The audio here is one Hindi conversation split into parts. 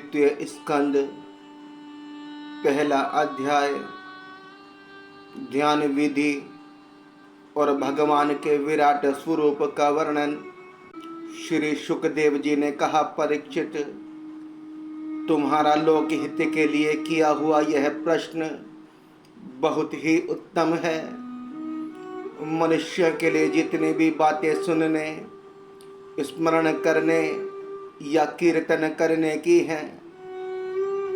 द्वितीय स्कंद पहला अध्याय। ध्यान विधि और भगवान के विराट स्वरूप का वर्णन। श्री सुखदेव जी ने कहा, परीक्षित, तुम्हारा लोक हित के लिए किया हुआ यह प्रश्न बहुत ही उत्तम है। मनुष्य के लिए जितनी भी बातें सुनने, स्मरण करने या कीर्तन करने की हैं,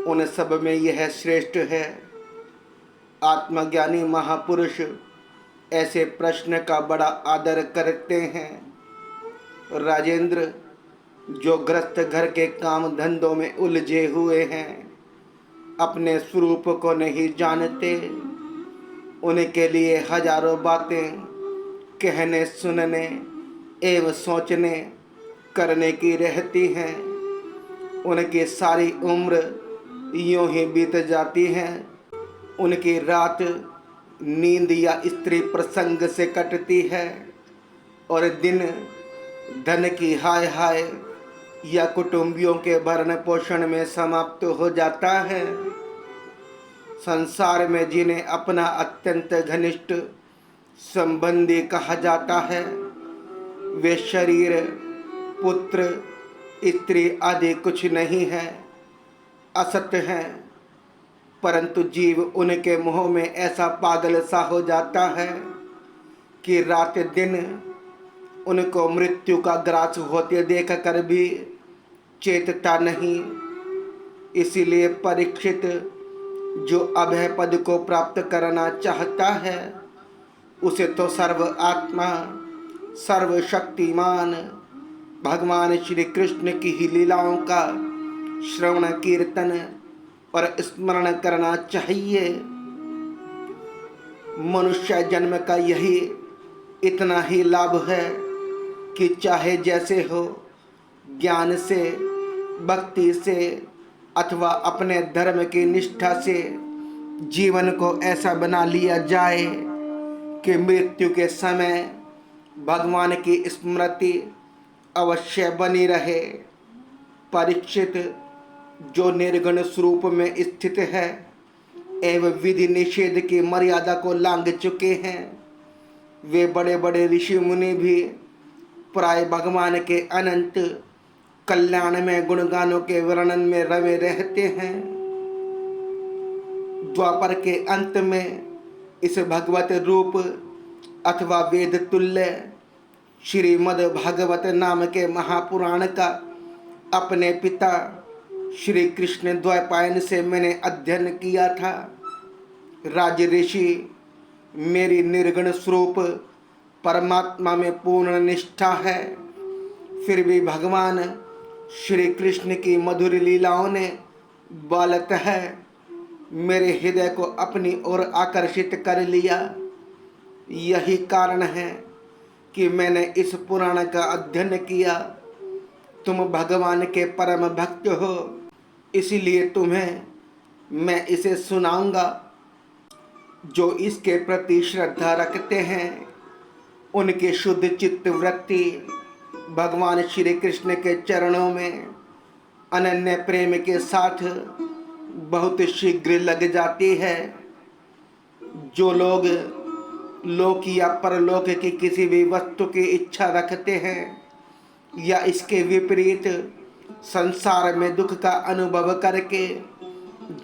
उन सब में यह श्रेष्ठ है। आत्मज्ञानी महापुरुष ऐसे प्रश्न का बड़ा आदर करते हैं। राजेंद्र, जो ग्रस्त घर के काम धंधों में उलझे हुए हैं, अपने स्वरूप को नहीं जानते, उनके लिए हजारों बातें कहने, सुनने एवं सोचने करने की रहती हैं। उनकी सारी उम्र यूं ही बीत जाती है। उनकी रात नींद या स्त्री प्रसंग से कटती है और दिन धन की हाय हाय या कुटुंबियों के भरण पोषण में समाप्त हो जाता है। संसार में जिन्हें अपना अत्यंत घनिष्ठ संबंधी कहा जाता है, वे शरीर, पुत्र, स्त्री आदि कुछ नहीं है, असत्य हैं। परंतु जीव उनके मोह में ऐसा पागल सा हो जाता है कि रात दिन उनको मृत्यु का ग्रास होते देख कर भी चेतता नहीं। इसीलिए परीक्षित, जो अभय पद को प्राप्त करना चाहता है, उसे तो सर्व आत्मा, सर्वशक्तिमान भगवान श्री कृष्ण की ही लीलाओं का श्रवण, कीर्तन और स्मरण करना चाहिए। मनुष्य जन्म का यही इतना ही लाभ है कि चाहे जैसे हो, ज्ञान से, भक्ति से अथवा अपने धर्म की निष्ठा से जीवन को ऐसा बना लिया जाए कि मृत्यु के समय भगवान की स्मृति अवश्य बनी रहे। परीक्षित, जो निर्गुण स्वरूप में स्थित है एवं विधि निषेध की मर्यादा को लांघ चुके हैं, वे बड़े बड़े ऋषि मुनि भी प्राय भगवान के अनंत कल्याण में गुणगानों के वर्णन में रमे रहते हैं। द्वापर के अंत में इस भगवत रूप अथवा वेद तुल्य श्रीमद् भागवत नाम के महापुराण का अपने पिता श्री कृष्ण द्वैपायन से मैंने अध्ययन किया था। राज ऋषि, मेरी निर्गुण स्वरूप परमात्मा में पूर्ण निष्ठा है, फिर भी भगवान श्री कृष्ण की मधुर लीलाओं ने बालतः मेरे हृदय को अपनी ओर आकर्षित कर लिया। यही कारण है कि मैंने इस पुराण का अध्ययन किया। तुम भगवान के परम भक्त हो, इसलिए तुम्हें मैं इसे सुनाऊंगा। जो इसके प्रति श्रद्धा रखते हैं, उनकी शुद्ध चित्त वृत्ति भगवान श्री कृष्ण के चरणों में अनन्य प्रेम के साथ बहुत शीघ्र लग जाती है। जो लोग लोक या परलोक की किसी भी वस्तु की इच्छा रखते हैं या इसके विपरीत संसार में दुख का अनुभव करके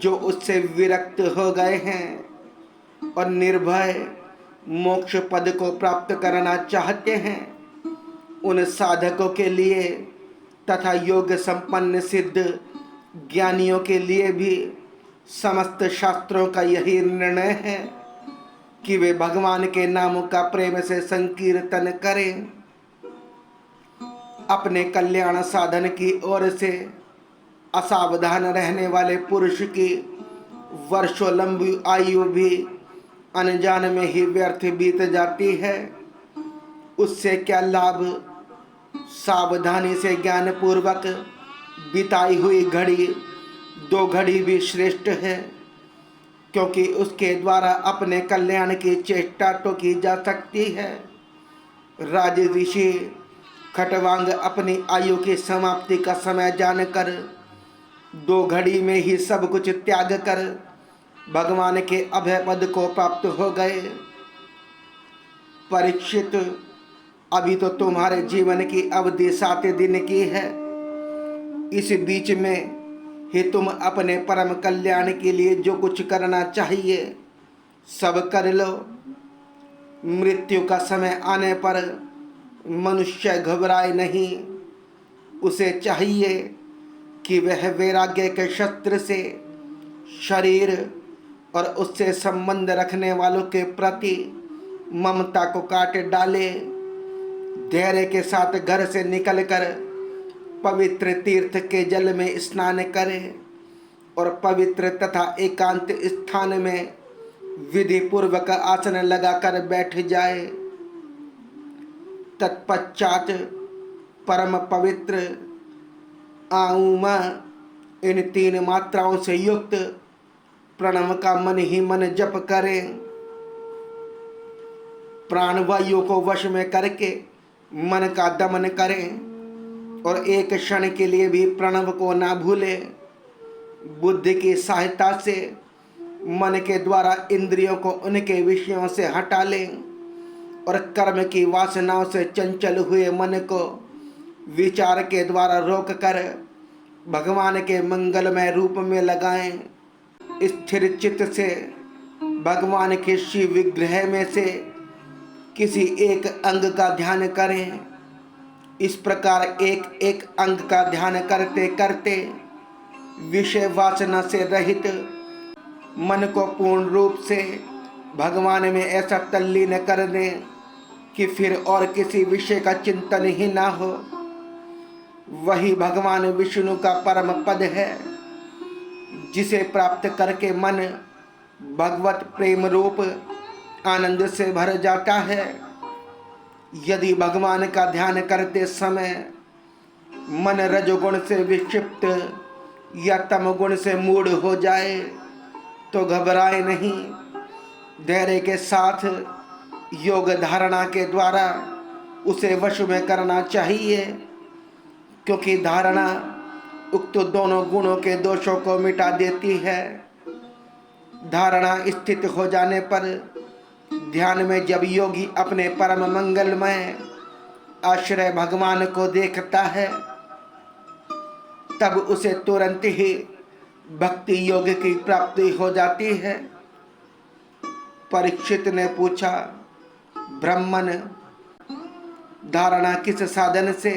जो उससे विरक्त हो गए हैं और निर्भय मोक्ष पद को प्राप्त करना चाहते हैं, उन साधकों के लिए तथा योग संपन्न सिद्ध ज्ञानियों के लिए भी समस्त शास्त्रों का यही निर्णय है कि वे भगवान के नामों का प्रेम से संकीर्तन करें। अपने कल्याण साधन की ओर से असावधान रहने वाले पुरुष की वर्षों लंबी आयु भी अनजान में ही व्यर्थ बीत जाती है। उससे क्या लाभ? सावधानी से ज्ञान पूर्वक बिताई हुई घड़ी 2 घड़ी भी श्रेष्ठ है, क्योंकि उसके द्वारा अपने कल्याण की चेष्टा तो की जा सकती है। राज ऋषि खटवांग अपनी आयु की समाप्ति का समय जानकर दो घड़ी में ही सब कुछ त्याग कर भगवान के अभय पद को प्राप्त हो गए। परीक्षित, अभी तो तुम्हारे जीवन की अवधि 7 दिन की है। इस बीच में ही तुम अपने परम कल्याण के लिए जो कुछ करना चाहिए सब कर लो। मृत्यु का समय आने पर मनुष्य घबराए नहीं। उसे चाहिए कि वह वैराग्य के शस्त्र से शरीर और उससे संबंध रखने वालों के प्रति ममता को काट डाले। धैर्य के साथ घर से निकलकर पवित्र तीर्थ के जल में स्नान करे और पवित्र तथा एकांत स्थान में विधि पूर्वक आसन लगाकर बैठ जाए। तत्पश्चात परम पवित्र आऊम इन 3 मात्राओं से युक्त प्रणव का मन ही मन जप करें। प्राणवायु को वश में करके मन का दमन करें और एक क्षण के लिए भी प्रणव को ना भूलें। बुद्धि की सहायता से मन के द्वारा इंद्रियों को उनके विषयों से हटा लें और कर्म की वासनाओं से चंचल हुए मन को विचार के द्वारा रोक कर भगवान के मंगलमय रूप में लगाएं। स्थिर चित्त से भगवान के शिव विग्रह में से किसी एक अंग का ध्यान करें। इस प्रकार एक एक अंग का ध्यान करते करते विषय वासना से रहित मन को पूर्ण रूप से भगवान में ऐसा तल्लीन कर दें कि फिर और किसी विषय का चिंतन ही ना हो। वही भगवान विष्णु का परम पद है, जिसे प्राप्त करके मन भगवत प्रेम रूप आनंद से भर जाता है। यदि भगवान का ध्यान करते समय मन रजोगुण से विक्षिप्त या तमगुण से मूढ़ हो जाए तो घबराए नहीं। धैर्य के साथ योग धारणा के द्वारा उसे वश में करना चाहिए, क्योंकि धारणा उक्त दोनों गुणों के दोषों को मिटा देती है। धारणा स्थित हो जाने पर ध्यान में जब योगी अपने परम मंगलमय आश्रय भगवान को देखता है, तब उसे तुरंत ही भक्ति योग की प्राप्ति हो जाती है। परीक्षित ने पूछा, ब्राह्मण, धारणा किस साधन से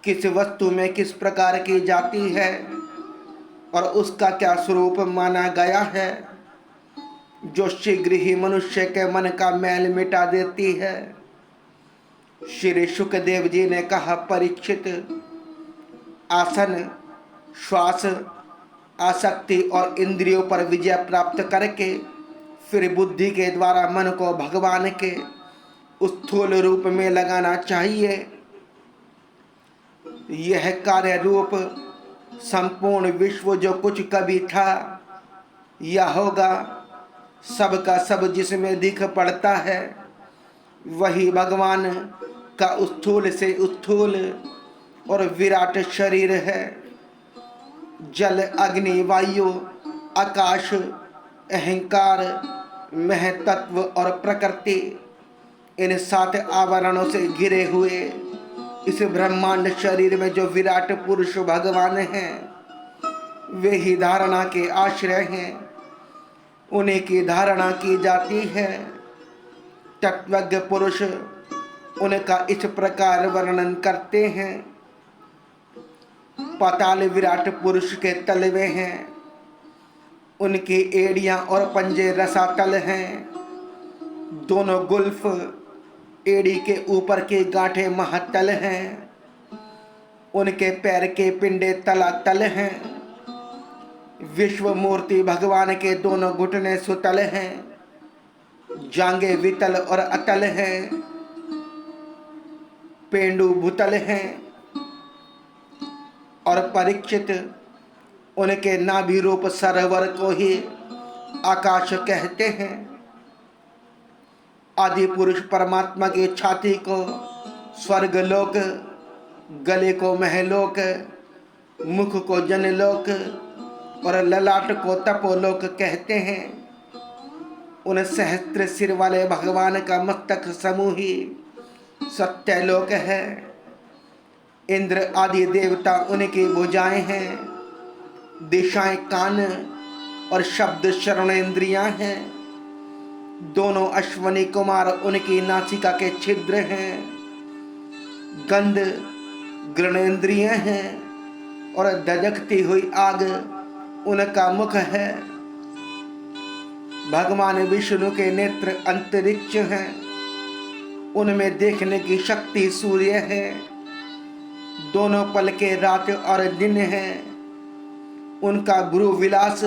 किस वस्तु में किस प्रकार की जाती है और उसका क्या स्वरूप माना गया है, जो शीघ्र ही मनुष्य के मन का मैल मिटा देती है? श्री शुकदेव जी ने कहा, परीक्षित, आसन, श्वास, आसक्ति और इंद्रियों पर विजय प्राप्त करके फिर बुद्धि के द्वारा मन को भगवान के स्थूल रूप में लगाना चाहिए। यह कार्य रूप संपूर्ण विश्व जो कुछ कभी था या होगा, सब का सब जिसमें दिख पड़ता है, वही भगवान का स्थूल से स्थूल और विराट शरीर है। जल, अग्नि, वायु, आकाश, अहंकार, महतत्व और प्रकृति, इन 7 आवरणों से घिरे हुए इस ब्रह्मांड शरीर में जो विराट पुरुष भगवान हैं, वे ही धारणा के आश्रय हैं। उन्हीं की धारणा की जाती है। तत्वज्ञ पुरुष उनका इस प्रकार वर्णन करते हैं। पाताल विराट पुरुष के तलवे हैं, उनकी एड़ियां और पंजे रसातल हैं। दोनों गुल्फ एड़ी के ऊपर के गांठे महातल हैं। उनके पैर के पिंडे तलातल हैं। विश्व मूर्ति भगवान के दोनों घुटने सुतल हैं। जांगे वितल और अतल हैं। पेंडु भूतल हैं। और परीक्षित, उनके नाभि रूप सरोवर को ही आकाश कहते हैं। आदि पुरुष परमात्मा की छाती को स्वर्गलोक, गले को महलोक, मुख को जनलोक और ललाट को तपोलोक कहते हैं। उन सहस्त्र सिर वाले भगवान का मस्तक समूह ही सत्यलोक है। इंद्र आदि देवता उनकी भुजाएं हैं, दिशाएं कान और शब्द श्रवणेन्द्रियां हैं। दोनों अश्वनी कुमार उनकी नासिका के छिद्र हैं। गंध ग्रहणेन्द्रिय हैं और धधकती हुई आग उनका मुख है। भगवान विष्णु के नेत्र अंतरिक्ष हैं, उनमें देखने की शक्ति सूर्य है। दोनों पल के रात और दिन है। उनका भ्रू विलास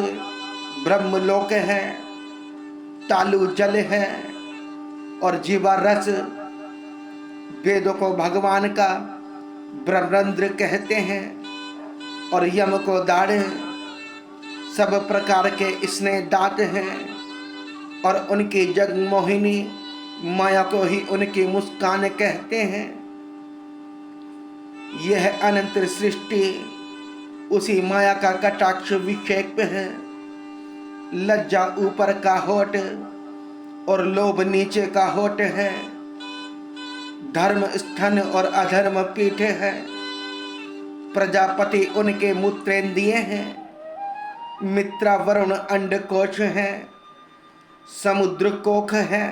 ब्रह्मलोक है। तालु जल है और जीवा रस। वेदों को भगवान का ब्रह्मरंध्र कहते हैं और यम को दाढ़। सब प्रकार के स्नेह दांत हैं और उनकी जगमोहिनी माया को ही उनकी मुस्कान कहते हैं। यह अनंत सृष्टि उसी माया का कटाक्ष विक्षेप है। लज्जा ऊपर का होठ और लोभ नीचे का होठ है। धर्म स्तन और अधर्म पीठ है। प्रजापति उनके मूत्रेंद्रिय हैं। मित्रा वरुण अंडकोश है। समुद्र कोख है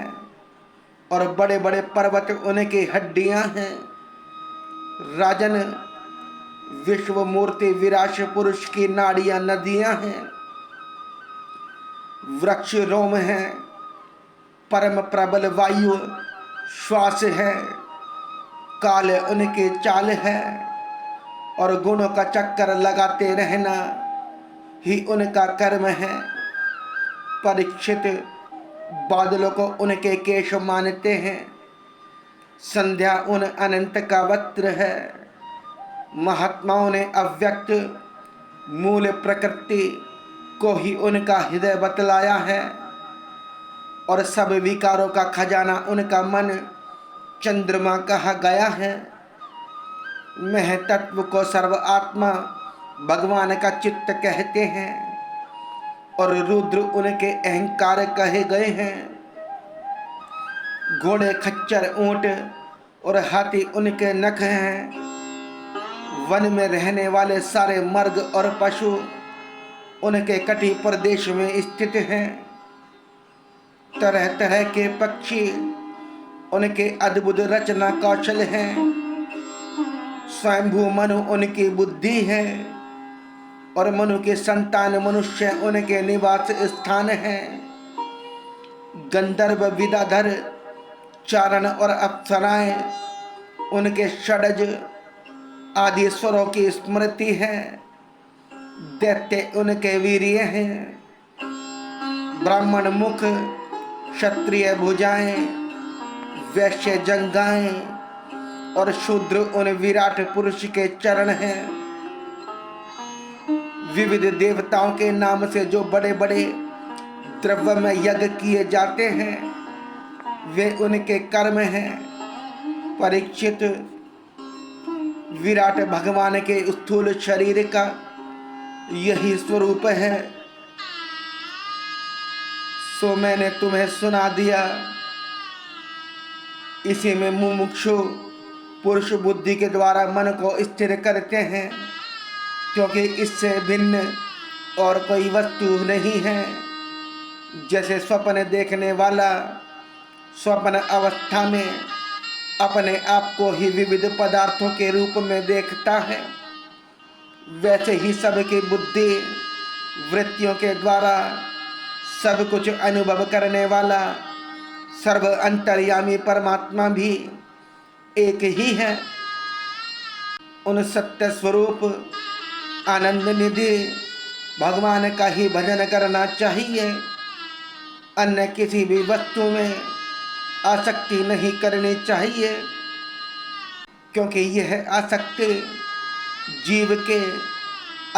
और बड़े बड़े पर्वत उनकी हड्डियां हैं। राजन विश्व मूर्ति विराट पुरुष की नाड़ियां नदियां हैं। वृक्ष रोम है। परम प्रबल वायु श्वास है। काल उनके चाल है और गुणों का चक्कर लगाते रहना ही उनका कर्म है। परीक्षित बादलों को उनके केश मानते हैं। संध्या उन अनंत का वस्त्र है। महात्माओं ने अव्यक्त मूल प्रकृति को ही उनका हृदय बतलाया है और सब विकारों का खजाना उनका मन चंद्रमा कहा गया है। मह तत्व को सर्व आत्मा भगवान का चित्त कहते हैं और रुद्र उनके अहंकार कहे गए हैं। घोड़े खच्चर ऊंट और हाथी उनके नख हैं। वन में रहने वाले सारे मर्ग और पशु उनके कटी प्रदेश में स्थित हैं। तरह तरह के पक्षी उनके अद्भुत रचना कौशल हैं। स्वयंभू मनु उनकी बुद्धि है और मनु के संतान मनुष्य उनके निवास स्थान है। गंधर्व विदाधर चारण और अप्सराएं उनके षडज आदि स्वरों की स्मृति है। दैत्य उनके वीर्य हैं। ब्राह्मण मुख, क्षत्रिय भुजाएं, वैश्य जंघाएं और शूद्र उन विराट पुरुष के चरण हैं। विविध देवताओं के नाम से जो बड़े बड़े द्रव्य में यज्ञ किए जाते हैं वे उनके कर्म हैं। परीक्षित, विराट भगवान के स्थूल शरीर का यही स्वरूप है। सो मैंने तुम्हें सुना दिया। इसी में मुमुक्षु पुरुष बुद्धि के द्वारा मन को स्थिर करते हैं, क्योंकि इससे भिन्न और कोई वस्तु नहीं है। जैसे स्वप्न देखने वाला स्वप्न अवस्था में अपने आप को ही विविध पदार्थों के रूप में देखता है, वैसे ही सबकी बुद्धि वृत्तियों के द्वारा सब कुछ अनुभव करने वाला सर्व अंतर्यामी परमात्मा भी एक ही है। उन सत्य स्वरूप आनंद निधि भगवान का ही भजन करना चाहिए। अन्य किसी भी वस्तु में आसक्ति नहीं करनी चाहिए, क्योंकि यह आसक्ति जीव के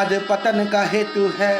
अधपतन का हेतु है।